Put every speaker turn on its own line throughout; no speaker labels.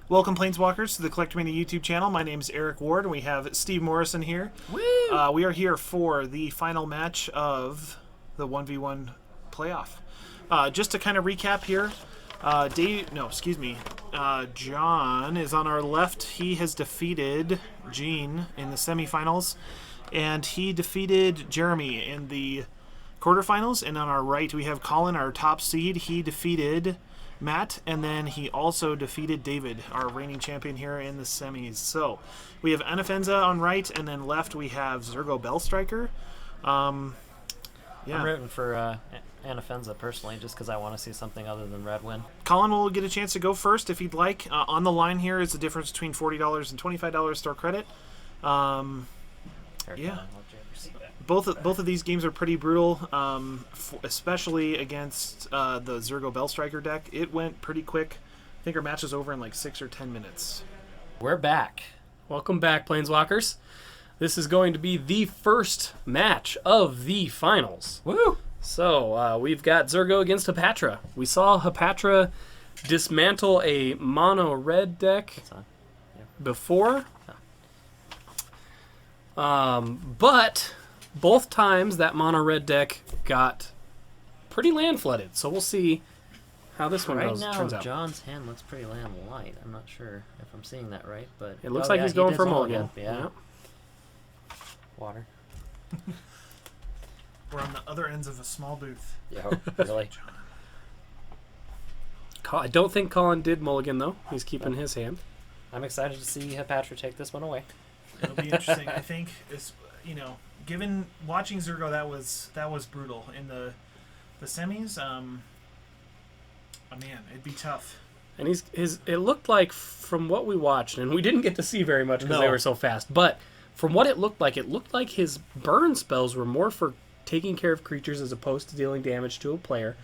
Welcome, Planeswalkers, to the CollectorMania YouTube channel. My name is Eric Ward, and we have Steve Morrison here.
Woo!
We are here for the final match of the 1v1 playoff. Just to kind of recap here, John is on our left. He has defeated Gene in the semifinals, and he defeated Jeremy in the quarterfinals. And on our right, we have Colin, our top seed. He defeated Matt, and then he also defeated David, our reigning champion here in the semis. So we have Anafenza on right, and then left we have Zurgo Bellstriker.
I'm rooting for Anafenza personally, just because I want to see something other than red win.
Colin will get a chance to go first if he'd like. On the line here is the difference between $40 and $25 store credit. Both of these games are pretty brutal, especially against the Zurgo Bellstriker deck. It went pretty quick. I think our match was over in like 6 or 10 minutes.
We're back.
Welcome back, Planeswalkers. This is going to be the first match of the finals.
Woo!
So we've got Zurgo against Hapatra. We saw Hapatra dismantle a mono red deck before, but both times that mono red deck got pretty land flooded. So we'll see how this one turns out.
Right now, John's hand looks pretty land light. I'm not sure if I'm seeing that right, but
it looks like he's going for mulligan.
Yeah. Water.
We're on the other ends of a small booth.
Yeah, really.
I don't think Colin did mulligan, though. He's keeping his hand.
I'm excited to see Hapatra take this one away.
It'll be interesting. I think it's, given watching Zurgo, that was brutal in the semis. Man, it'd be tough.
And it looked like, from what we watched, and we didn't get to see very much because they were so fast, but from what it looked like his burn spells were more for taking care of creatures as opposed to dealing damage to a player.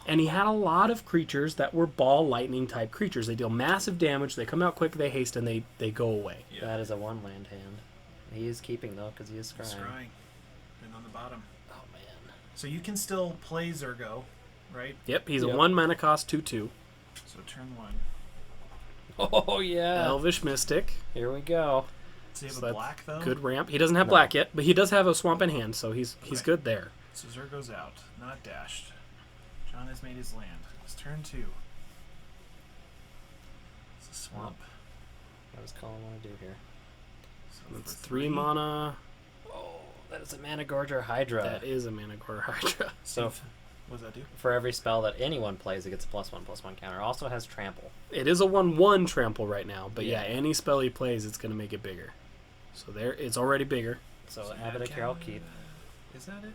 And he had a lot of creatures that were ball lightning type creatures. They deal massive damage, they come out quick, they haste, and they go away.
Yeah. That is a one land hand. He is keeping, though, because he is scrying.
And on the bottom.
Oh, man.
So you can still play Zurgo, right?
Yep, he's a 1 mana cost 2/2.
So turn 1.
Oh, yeah.
Elvish Mystic.
Here we go.
Does he have a black, though?
Good ramp. He doesn't have black yet, but he does have a swamp in hand, so he's good there.
So Zurgo's out, not dashed. John has made his land. It's turn 2. It's a swamp.
What does Colin want to do here?
So
it's 3 mana.
Oh, that is a Mana Gorger Hydra.
That is a Mana Gorger Hydra.
So,
what does that do?
For every spell that anyone plays, it gets a +1/+1 counter. Also has trample.
It is a 1/1 trample right now, but yeah, any spell he plays, it's going to make it bigger. So it's already bigger.
So Abbot of Carol Keep.
Is that it?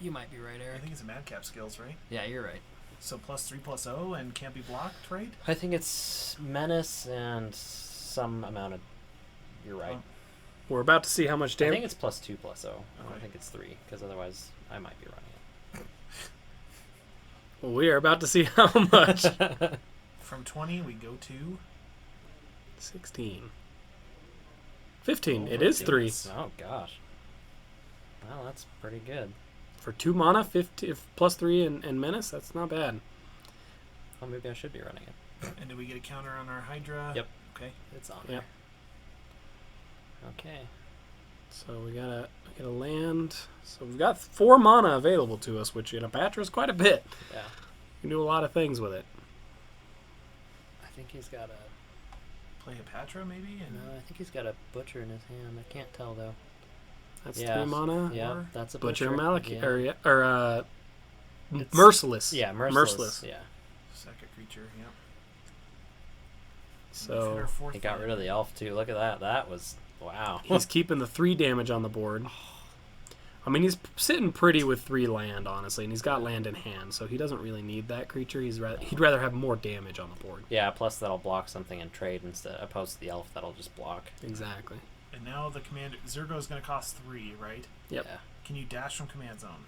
You might be right, Eric.
I think it's a Madcap skills, right?
Yeah, you're right.
So +3/+0 and can't be blocked, right?
I think it's Menace and some amount of... You're right.
We're about to see how much damage.
I think it's +2/+0. I don't think it's 3, because otherwise I might be running it.
Well, we are about to see how much.
From 20, we go to
16. 15.
Oh,
it is 3.
Oh, gosh. Well, that's pretty good.
For 2 mana, 50, +3 and Menace, that's not bad.
Well, maybe I should be running it.
And did we get a counter on our Hydra?
Yep.
Okay.
It's on there. Okay.
So we got a land. So we've got 4 mana available to us, which in Hapatra is quite a bit.
Yeah.
You can do a lot of things with it.
I think he's got a...
Play Hapatra, maybe?
No, I think he's got a Butcher in his hand. I can't tell, though.
That's 3 mana.
Yeah, that's a
Butcher.
Butcher.
Merciless.
Yeah, Merciless. Yeah.
Second creature, yep.
So
he got rid of the elf, too. Look at that. That was... Wow.
He's keeping the 3 damage on the board. I mean, he's sitting pretty with 3 land, honestly, and he's got land in hand, so he doesn't really need that creature. He'd rather have more damage on the board.
Yeah, plus that'll block something and trade instead, opposed to the elf that'll just block.
Exactly.
And now the commander Zurgo is going to cost 3, right?
Yep.
Yeah.
Can you dash from command zone?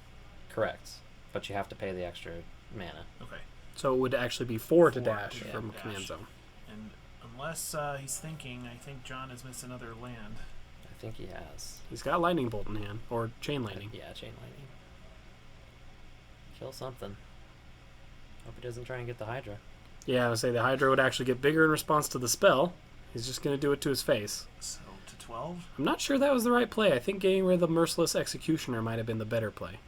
Correct, but you have to pay the extra mana.
Okay.
So it would actually be 4 to dash from command zone.
And unless he's thinking, I think John has missed another land.
I think he has.
He's got Lightning Bolt in hand, or Chain Lightning.
Yeah, Chain Lightning. Kill something. Hope he doesn't try and get the Hydra.
Yeah, I would say the Hydra would actually get bigger in response to the spell. He's just going to do it to his face.
So to 12.
I'm not sure that was the right play. I think getting rid of the Merciless Executioner might have been the better play.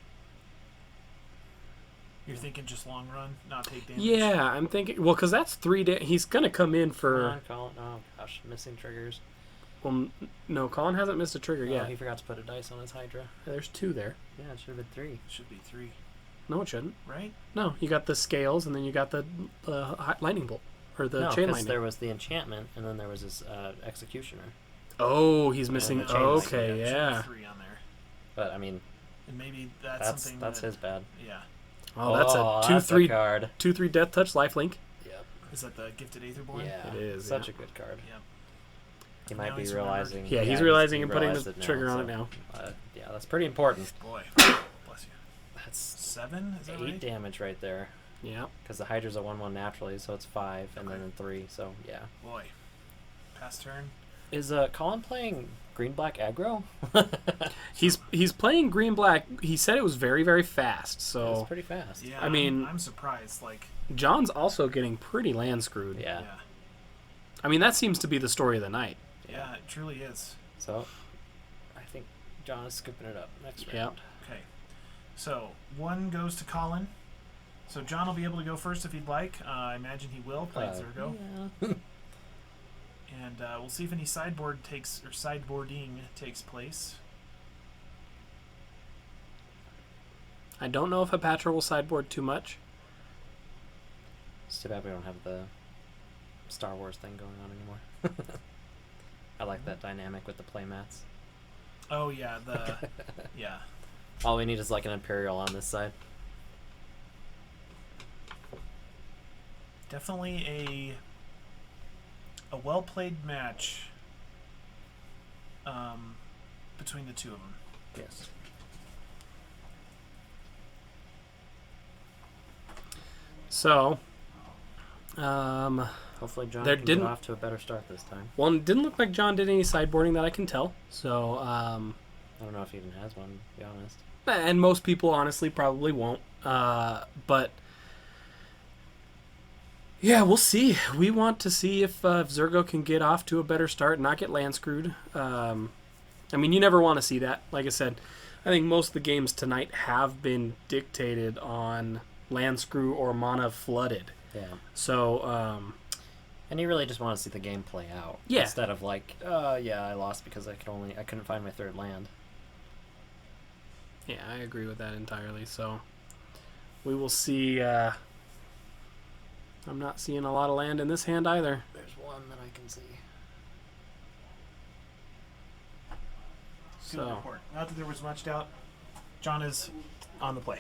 You're thinking just long run, not take damage?
Yeah, I'm thinking... Well, because that's 3 damage. He's going to come in for...
Come on, Colin. Oh, gosh. Missing triggers.
Well, no, Colin hasn't missed a trigger yet.
He forgot to put a dice on his Hydra.
There's 2 there.
Yeah, it should have been 3.
Should be 3.
No, it shouldn't.
Right?
No, you got the Scales, and then you got the Lightning Bolt. Or the
No,
Chain
because
Lightning.
there was the enchantment, and then there was his Executioner.
Oh, he's missing...
the Chain
Okay,
Should be
yeah.
3 on there.
But, I mean,
And maybe that's something
that's
that,
his bad.
Yeah.
Oh, that's a
that's
2/3
card.
2/3 Death Touch lifelink.
Yep.
Is that the Gifted Aetherborn?
Yeah.
It is,
Such
yeah.
a good card.
Yep.
He might
Now
be
he's
realizing.
Yeah, he's realizing
he
and putting
realized
the
it now,
trigger on
so,
it now.
Yeah, that's pretty important.
Boy. Bless you.
That's
7? Is that
8
right?
damage right there.
Yeah.
Because the Hydra's a 1/1 naturally, so it's 5, and then 3, so yeah.
Boy. Pass turn.
Is Colin playing green-black aggro?
He's playing green-black. He said it was very, very fast,
It's
so...
pretty fast.
Yeah,
I mean-
I'm surprised. Like,
John's also getting pretty land screwed.
Yeah.
yeah.
I mean, that seems to be the story of the night.
Yeah, it truly is.
So, I think John is scooping it up next
Yeah.
round.
Okay. So, 1 goes to Colin. So, John will be able to go first if he'd like. I imagine he will, playing Zurgo.
Yeah.
And we'll see if any sideboarding takes place.
I don't know if Hapatra will sideboard too much.
It's too bad we don't have the Star Wars thing going on anymore. I like that dynamic with the playmats.
Oh, yeah, yeah.
All we need is like an Imperial on this side.
Definitely a well-played match between the two of them.
Yes.
So,
Hopefully John
There
can
didn't-
get off to a better start this time.
well, it didn't look like John did any sideboarding that I can tell. So,
I don't know if he even has one, to be honest.
and most people honestly probably won't. But yeah, we'll see. We want to see if Zurgo can get off to a better start, not get land screwed. I mean, you never want to see that. Like I said, I think most of the games tonight have been dictated on land screw or mana flooded.
Yeah.
So,
And you really just want to see the game play out.
Yeah.
Instead of like, yeah, I lost because I couldn't find my third land.
yeah, I agree with that entirely. So, we will see. I'm not seeing a lot of land in this hand either.
There's one that I can see.
Good
So,
report. Not that there was much doubt. John is on the play.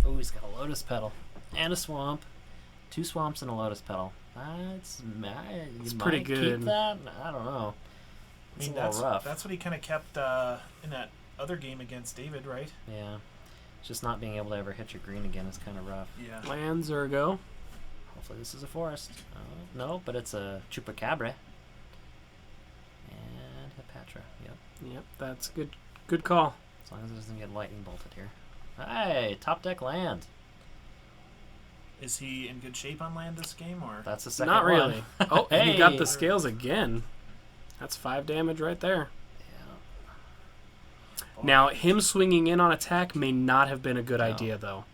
Oh, he's got a Lotus Petal and a Swamp. 2 swamps and a Lotus Petal. It's
pretty
Keep
good.
that? I don't know. It's a little rough.
That's what he kind of kept in that other game against David, right?
Yeah. Just not being able to ever hit your green again is kind of rough.
Yeah.
land Zurgo.
Hopefully this is a forest. No, but it's a Chupacabra. And Hapatra. Yep.
Yep, that's a good call.
As long as it doesn't get lightning bolted here. Hey, top deck land.
Is he in good shape on land this game, or
That's the second
Not
one.
really. Oh, and he got
Hey.
the scales again. That's 5 damage right there.
Yeah.
Now, him swinging in on attack may not have been a good idea, though.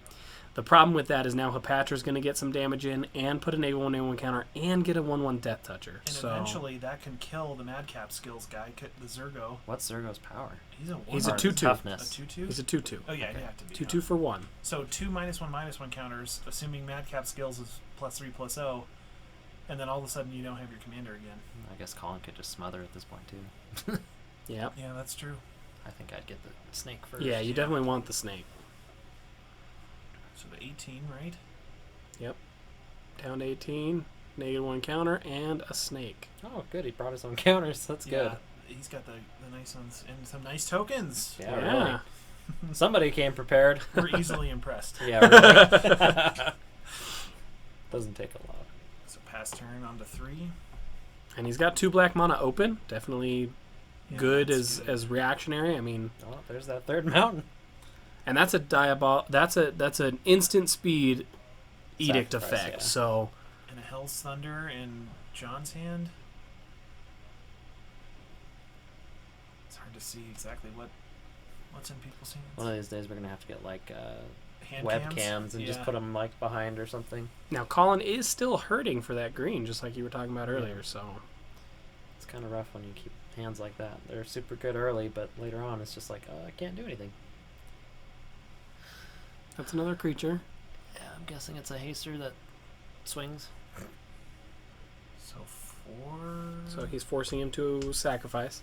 The problem with that is now Hapatra's going to get some damage in and put an A1/A1 counter and get a 1/1 Death Toucher.
and
So
eventually that can kill the Madcap skills guy, the Zurgo.
What's Zurgo's power?
He's a
He's a
one-
2/2.
A
Toughness.
2/2.
he's a 2/2.
Oh yeah,
Okay.
you have to be
2/2 for 1.
So 2 -1/-1 counters, assuming Madcap skills is +3/+0, and then all of a sudden you don't have your commander again.
I guess Colin could just smother at this point too.
Yep.
Yeah, that's true.
I think I'd get the snake first.
Yeah, you definitely want the snake.
So the 18, right?
Yep. Down to 18, -1 counter, and a snake.
Oh, good. He brought his own counters. That's good.
Yeah, he's got the nice ones and some nice tokens.
Yeah,
Yeah.
really. Somebody came prepared.
We're easily impressed.
Yeah, really. Doesn't take a lot.
So pass turn on to 3.
And he's got 2 black mana open. Definitely
Yeah,
good
that's
as reactionary. I mean,
Oh, there's that third mountain.
and that's a that's an instant speed Edict
Sacrifice,
effect.
yeah.
So
And a Hell's Thunder in John's hand. It's hard to see exactly what's in people's hands.
One of these days we're gonna have to get like
Hand
webcams and just
Yeah.
put them like behind or something.
now Colin is still hurting for that green, just like you were talking about earlier. So
It's kind of rough when you keep hands like that. They're super good early, but later on it's just like, I can't do anything.
that's another creature.
Yeah, I'm guessing it's a haster that swings.
So 4.
So he's forcing him to sacrifice.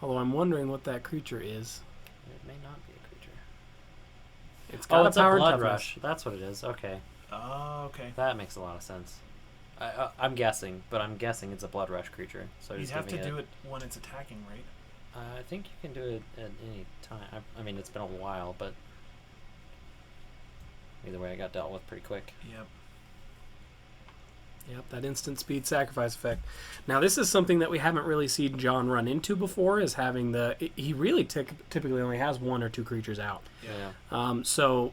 Although I'm wondering what that creature is.
It may not be a creature.
It's got
It's a
power and
blood
toughness.
rush. That's what it is. Okay,
Oh, okay.
that makes a lot of sense. I'm guessing, but I'm guessing it's a blood rush creature. So
You'd
just
have to
giving
do it when it's attacking, right?
I think you can do it at any time. I mean, it's been a while, but either way, I got dealt with pretty quick.
Yep.
Yep, that instant speed sacrifice effect. Now, this is something that we haven't really seen John run into before, is having he really typically only has 1 or 2 creatures out.
Yeah.
So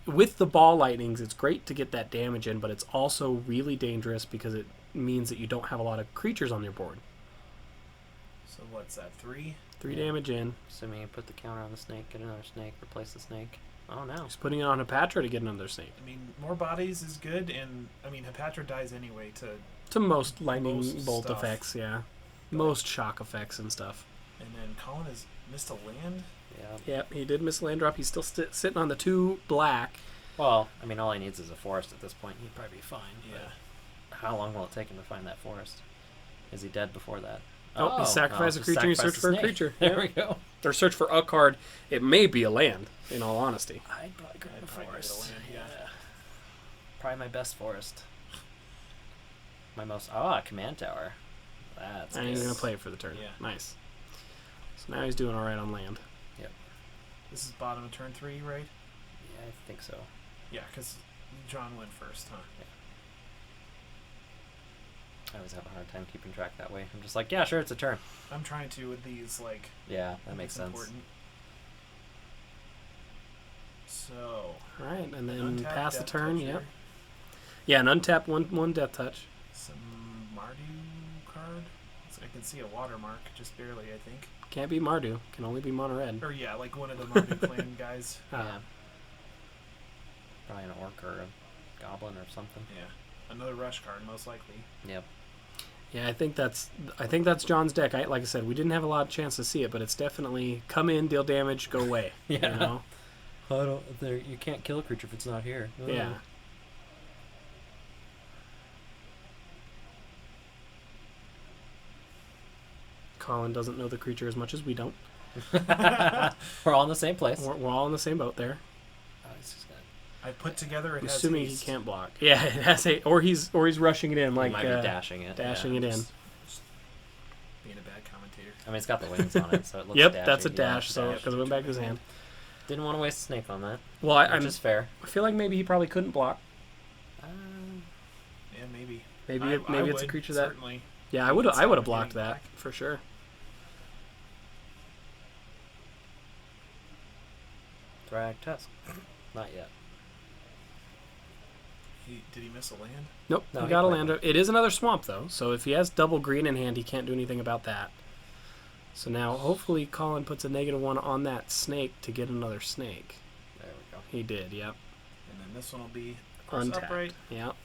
with the ball lightnings, it's great to get that damage in, but it's also really dangerous because it means that you don't have a lot of creatures on your board.
So what's that? 3?
3
Yeah.
damage in.
Assuming you put the counter on the snake, get another snake, replace the snake. Oh no.
He's putting it on Hapatra to get another snake.
I mean, more bodies is good, and I mean, Hapatra dies anyway to,
To most lightning
Most
bolt
stuff.
effects, yeah. Most shock effects and stuff.
and then Colin has missed a land.
Yeah.
Yep, he did miss a land drop. He's still sitting on the 2 black.
Well, I mean, all he needs is a forest at this point. He'd probably be fine.
Yeah.
But how long will it take him to find that forest? Is he dead before that?
Oh, he sacrificed a
just
creature and he
sacrificed
searched for a
snake.
creature.
There
Yep.
we go.
Or search for a card. It may be a land, in all honesty.
I'd probably grab
I'd
a
probably
forest.
grab a land, yeah.
Probably my best forest. My most... a command tower. That's
And he's
good.
going to play it for the turn.
Yeah.
Nice. So now he's doing all right on land.
This is bottom of turn 3, right?
Yeah, I think so.
Yeah, because John went first, huh?
I always have a hard time keeping track that way. I'm just like, yeah, sure, it's a turn.
I'm trying to with these, like,
Yeah, that
think
makes
it's
sense.
important. So,
All right, and
an
then
untapped
pass the
death
turn.
touch
Yep.
here.
Yeah, an untapped one death touch.
Some Mardu card. So I can see a watermark, just barely, I think.
Can't be Mardu. Can only be mono red.
Or yeah, like one of the Mardu clan guys.
Yeah. Probably an orc or a goblin or something.
Yeah, another rush card, most likely.
Yep.
Yeah, I think that's John's deck. Like I said, we didn't have a lot of chance to see it, but it's definitely come in, deal damage, go away.
Yeah.
You know?
You can't kill a creature if it's not here.
Yeah. Colin doesn't know the creature as much as we don't.
We're all in the same place.
We're all in the same boat there.
Oh, he's just gonna,
I put together it
I'm
has
assuming
haste.
he can't block. Yeah, it has or he's rushing it in
he
like
might be dashing it.
dashing
yeah.
it in.
Just being a bad commentator.
I mean, it's got the wings on it, so it looks
Yep,
dashy.
that's a
Yeah,
dash. So because it went back to his hand.
Didn't want to waste a snake on that.
Well,
Which
I'm
is fair.
I feel like maybe he probably couldn't block.
Yeah, maybe.
Maybe
I
maybe it's a
would,
creature that.
certainly.
Yeah, I
You
would
could
I would
sell
have blocked
getting
that
back.
for sure.
Drag tusk. Not yet.
Did he miss a land?
Nope,
No,
he
he
got a
played
land.
one.
It is another swamp though, so if he has double green in hand, he can't do anything about that. So now hopefully Colin puts a -1 on that snake to get another snake.
There we go.
He did, yep.
And then this one will be of course,
Untapped.
upright.
Yep.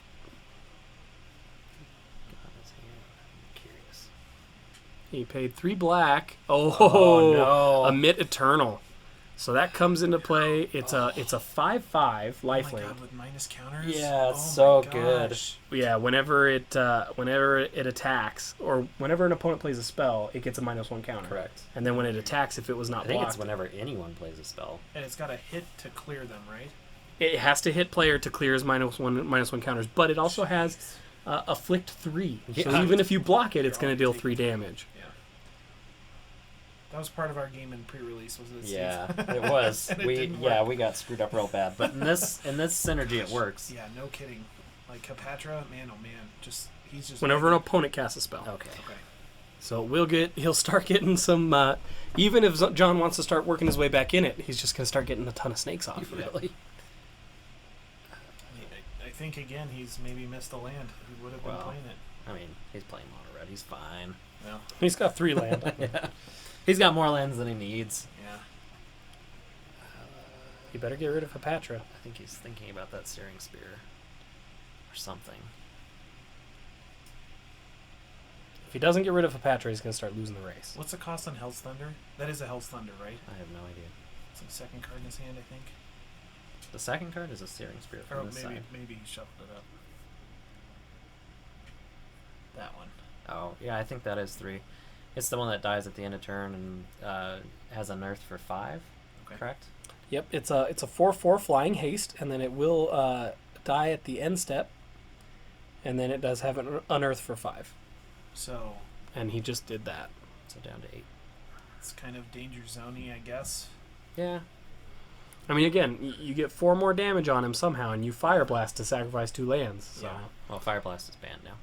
Get on his hand. I'm curious.
He paid 3 black. Oh,
Oh, no.
Emit Eternal. So that comes into play. It's a 5/5
Oh my
lifelink.
god, with minus counters.
Yeah, it's
Oh
so
my
good.
gosh.
Yeah, whenever it attacks, or whenever an opponent plays a spell, it gets a -1 counter.
Correct.
And then when it attacks, if it was not
I think
blocked,
it's whenever anyone plays a spell.
And it's got a hit to clear them, right?
it has to hit player to clear his -1 counters. But it also has afflict 3. So
Yeah.
even if you block it, it's
You're
going to deal
already
3 damage.
Yeah. That was part of our game in pre-release, was it?
Yeah, it was.
And it didn't work.
we got screwed up real bad. But in this synergy, it works.
Yeah, no kidding. Like Hapatra, man, oh man, he's just
Whenever an
ready.
opponent casts a spell.
Okay.
Okay.
So he'll start getting some. Even if John wants to start working his way back in it, he's just going to start getting a ton of snakes off of it.
Really?
I think think again he's maybe missed a land. He would have been
Well,
playing it.
I mean, he's playing mono red. He's fine.
Well,
He's got 3 land.
Yeah. He's got more lands than he needs.
yeah.
You better get rid of Hapatra.
I think he's thinking about that Searing Spear or something.
If he doesn't get rid of Hapatra, he's going to start losing the race.
What's the cost on Hell's Thunder? That is a Hell's Thunder, right?
I have no idea.
It's the second card in his hand, I think.
The second card is a Searing Spear
Or
from this side.
maybe he shuffled it up. That one.
Oh, yeah, I think that is 3. It's the one that dies at the end of turn and has an earth for 5,
Okay.
correct?
Yep, it's a 4/4 flying haste, and then it will die at the end step, and then it does have an unearth for 5.
So
And he just did that.
So down to 8.
it's kind of danger zone-y, I guess.
Yeah.
I mean, again, you get 4 more damage on him somehow, and you Fire Blast to sacrifice 2 lands. So.
Yeah.
Well, Fire Blast is banned now.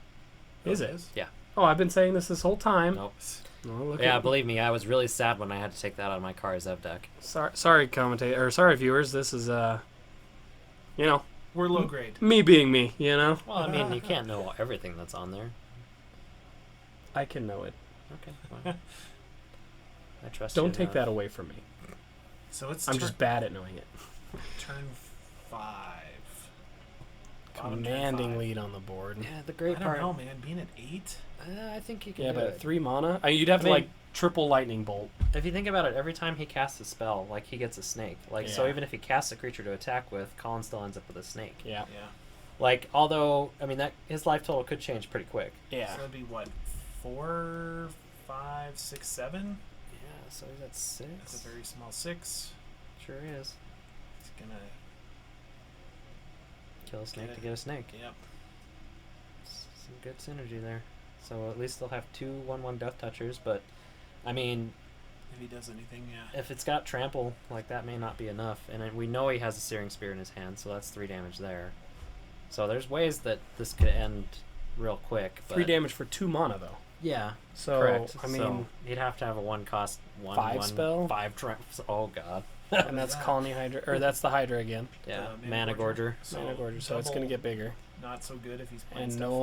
Is it?
Yeah.
Oh, I've been saying this whole time.
Nope.
Oh, look
Yeah,
at-
believe me, I was really sad when I had to take that out of my Karzev deck.
Sorry, commentator, or sorry, viewers. This is
We're low grade.
me being me.
Well, I mean, you can't know everything that's on there.
I can know it.
Okay, fine. I trust you.
Don't take
enough.
that away from me.
So it's
I'm just bad at knowing it.
turn 5. Bottom turn
Commanding
5.
lead on the board.
Yeah, the
I
great
don't
part.
know, man. Being at 8?
I think you can
Yeah,
do
but
it.
at 3 mana, you'd have
I
to
mean-
triple lightning bolt.
If you think about it, every time he casts a spell, like, he gets a snake. Like, so
Yeah.
even if he casts a creature to attack with, Colin still ends up with a snake.
Yeah.
Yeah.
Like, although, I mean, that his life total could change pretty quick.
Yeah.
So that'd be what? 4, 5, 6, 7?
Yeah, so he's at 6.
That's a very small 6.
Sure is.
It's gonna.
Kill a snake
Get
to
it.
get a snake.
Yep.
Some good synergy there. So at least they'll have 2 1/1 Death Touchers, but, I mean,
If he does anything, yeah.
if it's got trample, like, that may not be enough. And we know he has a Searing Spear in his hand, so that's 3 damage there. So there's ways that this could end real quick. But
3 damage for 2 mana, though.
Yeah,
So,
correct.
I mean,
So he'd have to have a 1-cost
5 spell?
5 traps. Oh god.
and that's
Yeah.
Colony Hydra, or that's the Hydra again.
Yeah,
The
Mana Gorger.
Mana Gorger, so it's going to get bigger.
Not so good if he's playing
And
stuff.
no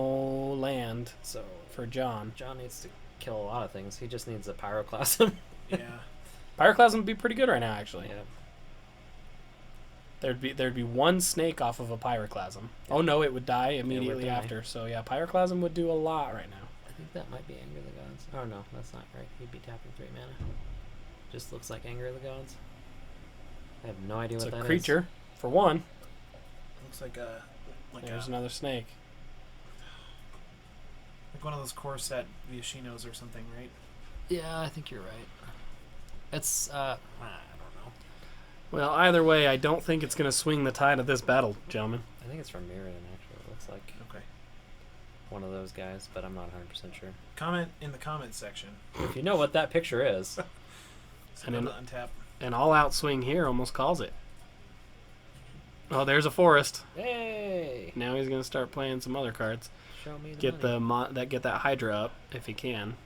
land
So
for John.
John needs to kill a lot of things. He just needs a Pyroclasm.
Yeah.
Pyroclasm would be pretty good right now, actually.
Yeah.
There'd be 1 snake off of a Pyroclasm. Oh no, it would die immediately
die.
after. So yeah, Pyroclasm would do a lot right now.
I think that might be Anger of the Gods. Oh no, that's not right. He'd be tapping 3 mana. Just looks like Anger of the Gods. I have no idea
It's
what
a
that is.
creature for 1.
Looks like a
There's another snake.
like one of those core set Viashinos or something, right?
Yeah, I think you're right. It's I don't know.
Well, either way, I don't think it's going to swing the tide of this battle, gentlemen.
I think it's from Mirrodin actually. It looks like
Okay.
one of those guys, but I'm not 100% sure.
Comment in the comments section.
If you know what that picture is.
So
And
go
then-
to untap.
An all-out swing here almost calls it. Oh, there's a forest.
Hey!
Now he's going to start playing some other cards.
Show me the
Get
money.
get that Hydra up if he can.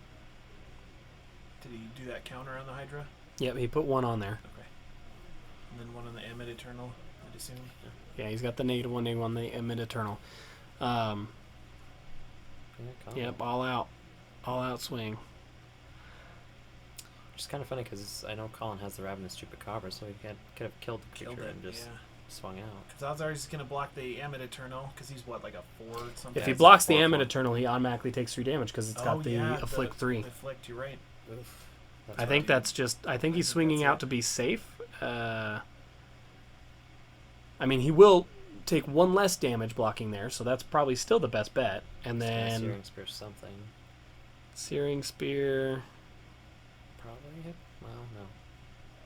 Did he do that counter on the Hydra?
Yep, he put 1 on there.
Okay. And then 1 on the Emmet Eternal, I'd assume.
Yeah, he's got the -1/-1 on the mid-eternal.
Yeah,
Yep, all out swing.
Which is kind of funny because I know Colin has the Ravenous Chupacabra, so he could have killed the
Killed
creature
it,
and just
yeah.
swung out.
Because odds are he's going to block the Emmet Eternal, because he's what, like a 4 or something?
If he
it's
blocks the
4/4.
Emmet Eternal, he automatically takes 3 damage because it's got the Afflict 3.
Afflict, you're right.
Oof.
I think that's just. I think he's swinging
that's
out
it.
to be safe. I mean, he will take 1 less damage blocking there, so that's probably still the best bet. And then
Searing Spear something.
Searing Spear.
Probably hit. Well, no.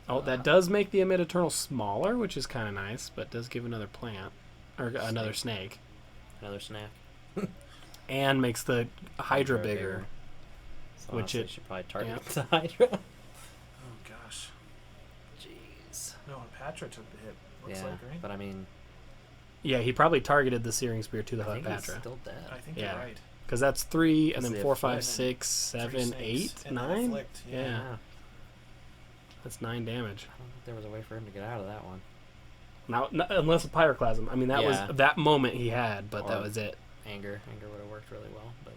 Oh, that does make the Emmet Eternal smaller, which is kind of nice, but does give another plant or another snake,
Another snack.
and makes the Hydra bigger.
So
Which
honestly,
it-
should probably target
yeah.
the Hydra.
Oh, gosh.
Jeez.
No, Hapatra took the hit, looks
Yeah,
like, right?
but I mean,
Yeah, he probably targeted the Searing Spear to the
I think he's
Hapatra
still dead.
I think
Yeah.
you're right.
because that's 3, and
That's
then
the
4, 5,
Afflict.
6,
3
7,
snakes,
8,
and then
9.
Afflict,
Yeah.
Yeah.
That's 9 damage.
I don't think there was a way for him to get out of that one.
Now, unless a Pyroclasm. I mean, that
Yeah.
was that moment he had, but that
Or-
was it.
Anger would have worked really well, but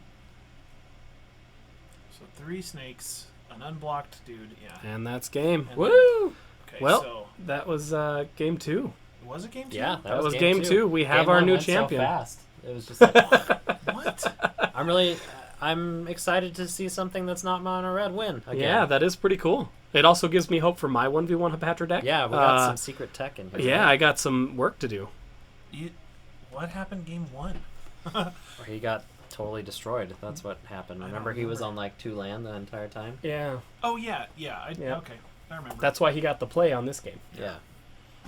So 3 snakes, an unblocked dude. Yeah.
And that's game.
And
Woo!
Okay.
Well,
so
that was game 2.
was it game 2?
yeah,
That was game 2. We have
Game
our
one
new
went
champion.
So fast. It was just like,
What?
I'm excited to see something that's not mono red win again.
Yeah, that is pretty cool. It also gives me hope for my 1v1 Hapatra deck.
Yeah, we got some secret tech in here.
Yeah,
right?
I got some work to do.
What happened game 1?
Where he got totally destroyed. That's what happened.
I don't
Remember, he was
remember.
on like 2 land the entire time.
Yeah.
Oh yeah.
Yeah.
Okay, I remember.
That's why he got the play on this game.
Yeah.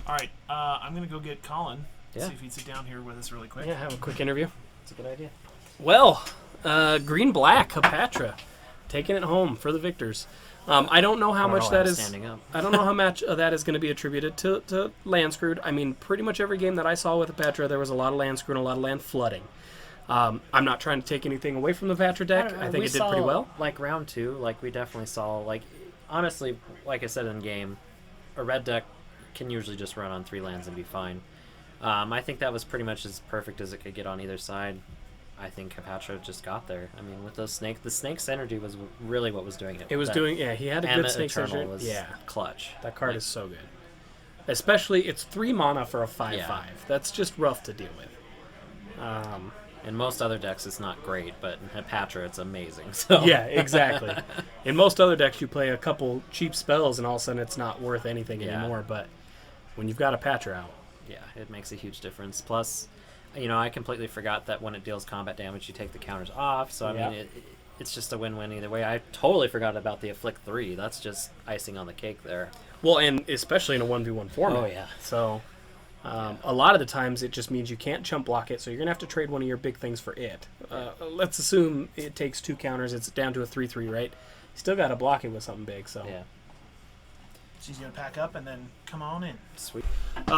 All right. I'm gonna go get Colin.
Yeah.
See if he'd sit down here with us really quick.
Yeah, have a quick interview.
It's a good idea.
Well, green-black Hapatra taking it home for the victors. I don't know how
We're
much
all
that is.
standing up.
I don't know how much of that is going to be attributed to land screwed. I mean, pretty much every game that I saw with Hapatra, there was a lot of land screwed and a lot of land flooding. I'm not trying to take anything away from the Hapatra deck. I think
We
it did pretty
saw,
well.
Like round 2, like we definitely saw, like, honestly, like I said in game, a red deck can usually just run on 3 lands and be fine. I think that was pretty much as perfect as it could get on either side. I think Hapatra just got there. I mean, with those snakes, the snake's energy was really what was doing it.
It was doing, yeah, he had a
and
good
the
snake
Eternal
surgery.
was
Yeah,
clutch.
that card
Like,
is so good. Especially, it's 3 mana for a 5/5.
Yeah.
That's just rough to deal with.
in most other decks, it's not great, but in Hapatra, it's amazing. So
Yeah, exactly. In most other decks, you play a couple cheap spells, and all of a sudden it's not worth anything
Yeah.
anymore. But when you've got a Patra out,
yeah, it makes a huge difference. Plus, I completely forgot that when it deals combat damage, you take the counters off. So, I
Yeah.
mean, it's just a win-win either way. I totally forgot about the Afflict 3. That's just icing on the cake there.
well, and especially in a 1v1 format.
Oh, yeah.
So a lot of the times it just means you can't chump block it, so you're going to have to trade one of your big things for it. Let's assume it takes 2 counters, it's down to a 3/3, right? You still got to block it with something big, so.
Yeah.
She's gonna pack up and then come on in.
Sweet.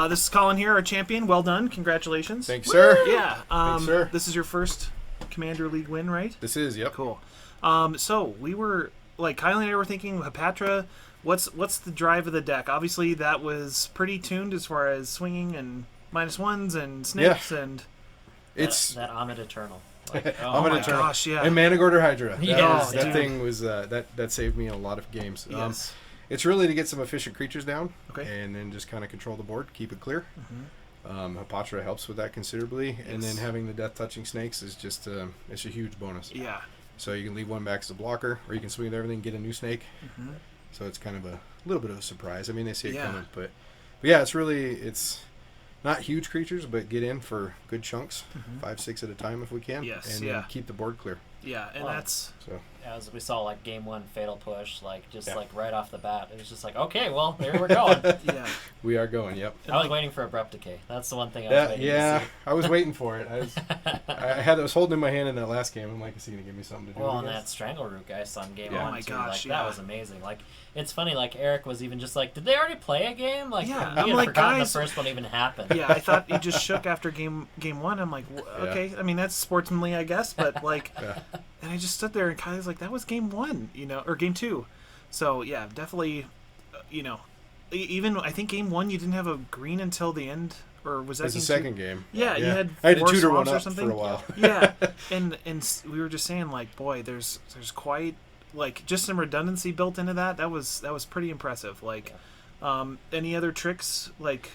This is Colin here, our champion. Well done. Congratulations.
Thanks, sir.
Yeah.
Thanks, sir.
This is your first Commander League win, right?
This is, yep.
Cool. So we were like Kylie and I were thinking Hapatra. What's the drive of the deck? Obviously, that was pretty tuned as far as swinging and -1s and snakes and.
It's
that Ahmed Eternal. Like,
I'm
my
gonna turn
gosh, yeah.
and Managorder Hydra.
Yes,
that
dude.
thing was that saved me a lot of games.
Yes.
It's really to get some efficient creatures down,
Okay.
and then just kind of control the board, keep it clear. Hapatra helps with that considerably, and then
Yes.
having the death touching snakes is just it's a huge bonus.
Yeah.
So you can leave one back as a blocker, or you can swing with everything, get a new snake. So it's kind of a little bit of a surprise. I mean, they see it
Yeah.
coming, but yeah, it's not huge creatures, but get in for good chunks, 5-6 at a time if we can,
Yes,
and
yeah.
then keep the board clear.
Yeah, and
Wow.
that's
So
As we saw, like, game 1, Fatal Push, like, just,
Yeah.
like, right off the bat. It was just like, okay, well, there we're going.
yeah.
we are going. Yep.
I was waiting for Abrupt Decay. That's the one thing I was waiting
Yeah,
to see.
I was waiting for it. I was holding in my hand in that last game. I'm like, is he gonna give me something to do?
Well, and
against?
that Strangleroot guy on game
Yeah.
1,
Oh my
too.
gosh,
Like,
yeah.
that was amazing. Like, it's funny, like, Eric was even just like, did they already play a game? Like,
Yeah,
he
I'm
had
like,
forgotten
guys-
the first one even happened.
Yeah, I thought you just shook after game 1. I'm like, okay. I mean, that's sportsmanly, I guess, but like,
Yeah.
and I just stood there and Kylie's like, that was game 1, or game 2. So yeah, definitely, even I think game 1 you didn't have a green until the end, or was
It
that
was the
game
second game.
Yeah, you had
I had to
4
tutor one
swamps or
up
something?
for a while.
2? Yeah, and we were just saying like, boy, there's quite like just some redundancy built into that. That was pretty impressive. Like, any other tricks like?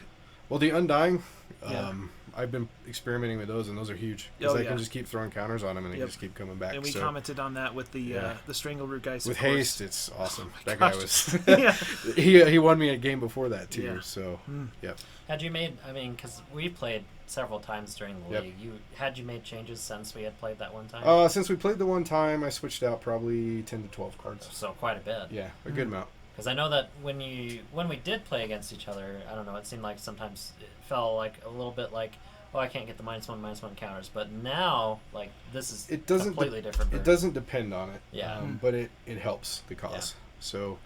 Well, the Undying,
Yeah.
I've been experimenting with those, and those are huge because
Oh,
I
yeah.
can just keep throwing counters on them, and they
Yep.
just keep coming back.
And we
so
commented on that with the
Yeah.
Strangleroot guys.
with
of course.
haste, it's awesome. That
gosh.
guy was.
Yeah.
he won me a game before that too.
Yeah.
So yep.
Had you made, I mean, because we played several times during the
Yep.
league, had you made changes since we had played that one time?
Since we played the one time, I switched out probably 10 to 12 cards.
So quite a bit.
Yeah, a good amount.
Because I know that when we did play against each other, I don't know, it seemed like sometimes it felt like a little bit like, oh, I can't get the -1/-1 counters. But now, like, this is
It doesn't
completely different.
It doesn't depend on it.
Yeah.
But it helps the cause. So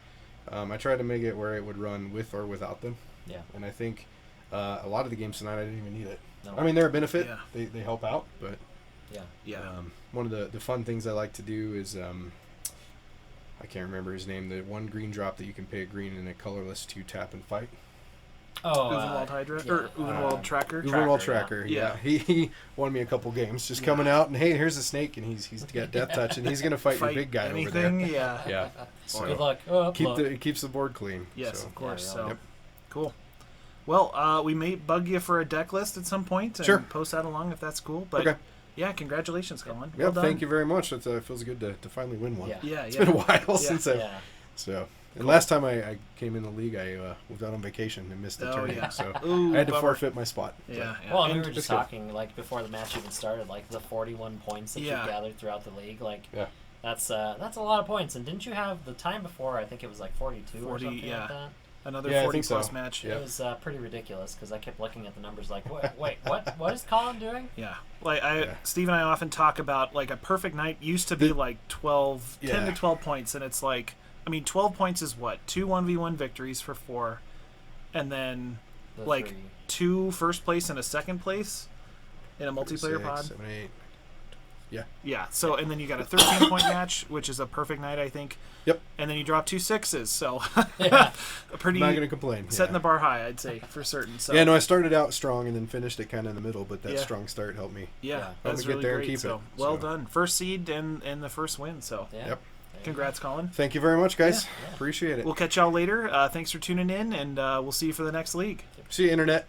I tried to make it where it would run with or without them.
Yeah.
And I think a lot of the games tonight I didn't even need it.
No.
I mean, they're a benefit.
Yeah.
They help out, but
Yeah.
Yeah.
one of the fun things I like to do is I can't remember his name. The one green drop that you can pay a green and a colorless to tap and fight.
Uvenwald Hydra or Uvenwald Tracker.
Uvenwald Tracker.
Yeah.
He won me a couple games just coming out and hey, here's a snake and he's got death touch and he's gonna fight your big guy
anything.
over there.
Yeah.
Yeah. So
Good luck. Oh,
it keeps the board clean.
Yes,
so.
of course.
Yeah,
So
really.
cool. Well, we may bug you for a deck list at some point and
Sure.
post that along if that's cool. But
Okay.
yeah, congratulations, Colin.
Yeah,
Well done.
thank you very much. It feels good to finally win one.
Yeah.
Yeah,
It's
yeah.
been a while
Yeah.
since I've
Yeah.
so. And last time I came in the league, I was out on vacation and missed the
Oh,
tournament,
yeah.
so
Ooh,
I had to
bummer.
forfeit my spot. So.
Yeah, yeah.
Well, and we
And
were just
good.
talking like before the match even started, like the 41 points that
Yeah.
you gathered throughout the league, like
Yeah.
that's a lot of points. And didn't you have the time before? I think it was like 42 or
40,
something
yeah.
like that.
Another
Yeah, I
40
think so.
plus match.
Yeah.
It was pretty ridiculous because I kept looking at the numbers like, wait, what is Colin doing?
Yeah. Like
Yeah.
Steve and I often talk about like a perfect night used to be like 12, 10 to
Yeah.
12 points, and it's like, I mean, 12 points is what? 2 1v1 victories for 4, and then
The
like
three.
2 first place and a second place in a multiplayer
6,
pod.
7, 8.
Yeah. So and then you got a 13-point match, which is a perfect night, I think.
Yep.
And then you drop 2 6s, so
Yeah.
a pretty
I'm not gonna complain.
setting
yeah.
the bar high, I'd say, for certain. So
Yeah, no, I started out strong and then finished it kind of in the middle, but that
Yeah.
strong start helped me.
yeah,
Yeah.
that's
get
really
there and
great.
keep
So
it,
well
so.
done, first seed and the first win. So
Yeah.
Yep.
congrats, Colin.
Thank you very much, guys.
Yeah.
Appreciate it.
We'll catch y'all later. Thanks for tuning in, and we'll see you for the next league.
See you, Internet.